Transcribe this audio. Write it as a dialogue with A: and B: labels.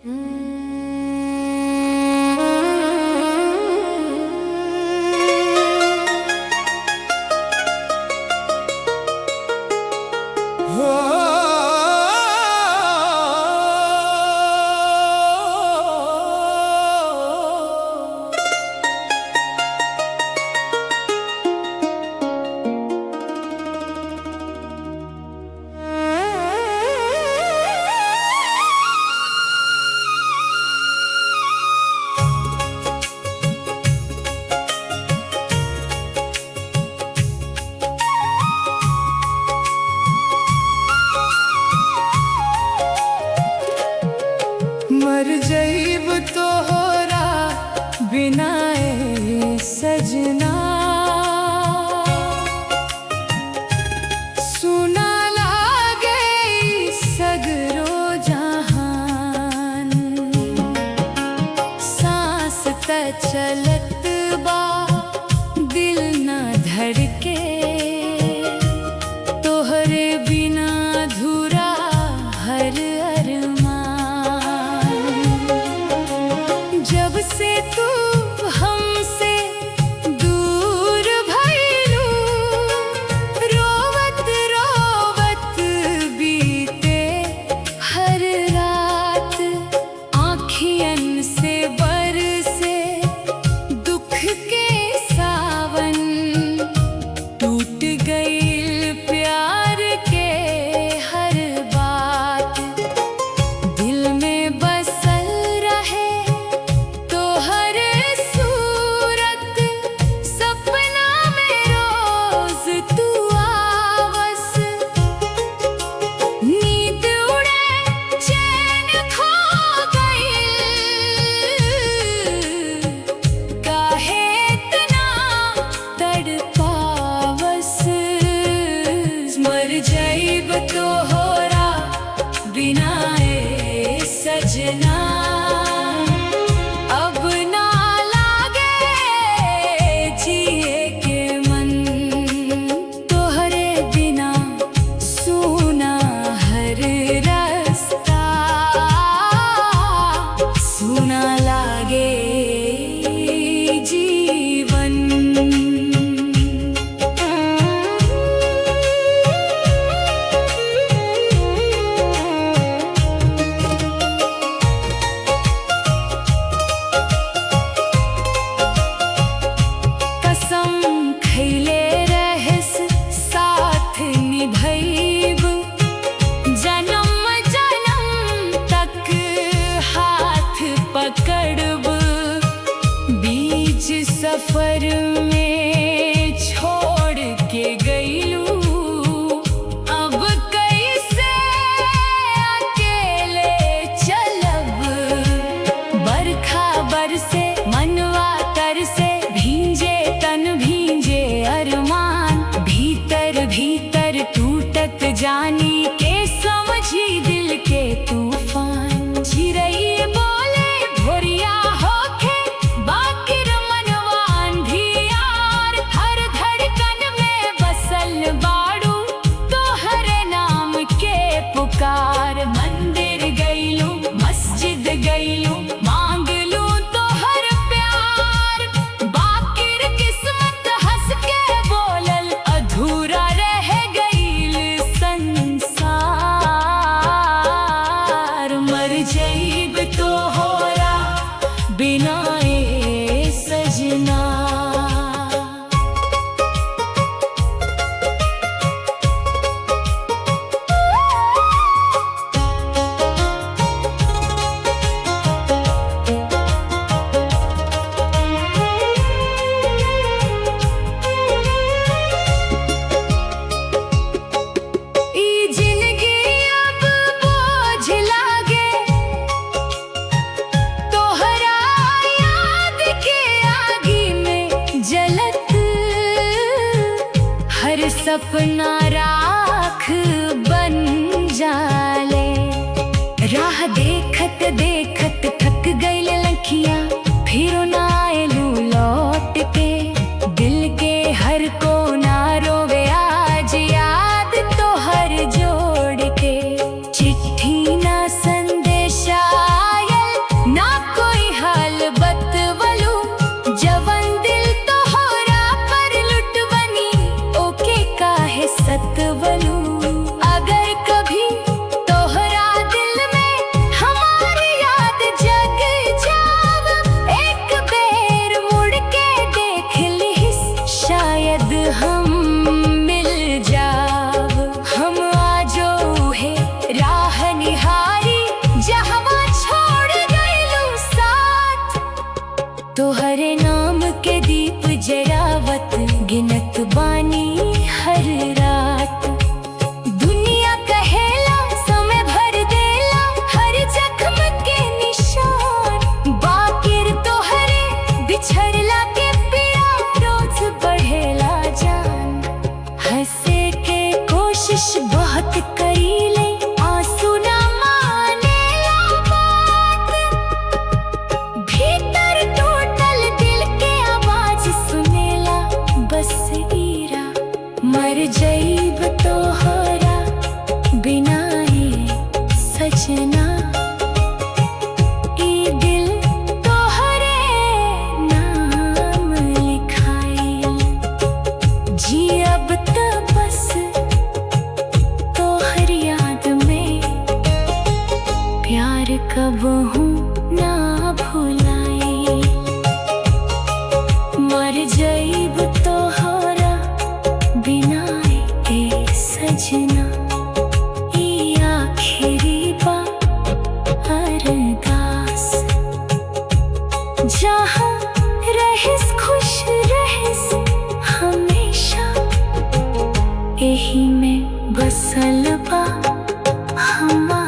A: मर जईब तोहरा बिना ए सजना, सुना लागे सगरो जहान। सांस त चलत बा दिल न धड़के, तोहरे बिना अधूरा हर जब से तू हमसे दूर भइलू, रोवत रोवत बीते हर रात। आँखियन से बरसे दुख के सावन, टूट गई प्यार के हर बात। दिल में बसल रहे जईब तोहरा बिना ए सजना, अब ना लागे जिए के मन। तोहरे बिना सुना हर रास्ता, सुना लागे जीवन। खैले रहस साथ निभैब, जन्म जन्म तक हाथ पकड़ब। बीच सफर में छोड़ के गईलू, अब कैसे अकेले चलब। बरखा बरसे मनवा तरसे, भींजे तन भींजे अरमान। भीतर भीतर टूटत जानी के समझी दिल के तूफान। चिरई बोले भोरिया होके, बाकिर मनवा अंधियार। हर धड़कन में बसल बाड़ू, तोहर नाम के पुकार। मंदिर गईलू मस्जिद गईलू, मांग लू तोहर प्यार। बाकिर किस्मत हंस के बोलल, अधूरा रह गईल संसार। मर जईब तोहरा बिना ए सजना। सपना राख बन जाले, राह देखत देखत थक गईल लखियां। फिर ना आएलू लौट के, दिल के हर कोना रोवे आज याद तो हर जोड़ के। चिट्ठी ना संदेशा आए, बहुत करीले आंसू न मानेला बात, भीतर टूटल दिल के आवाज सुनेला बस ईरा। मर जईब तोहरा बिना ये सजना, ई दिल तोहरे नाम लिखाइल। जी अब त बस तोहर याद में, प्यार कबहू ना भुलाई। मर जईब तोहरा बिना ए सजना, ई आखिरी बा अरदास। जहाँ रहिस खुश रहिस हमेशा, एही में बसल बा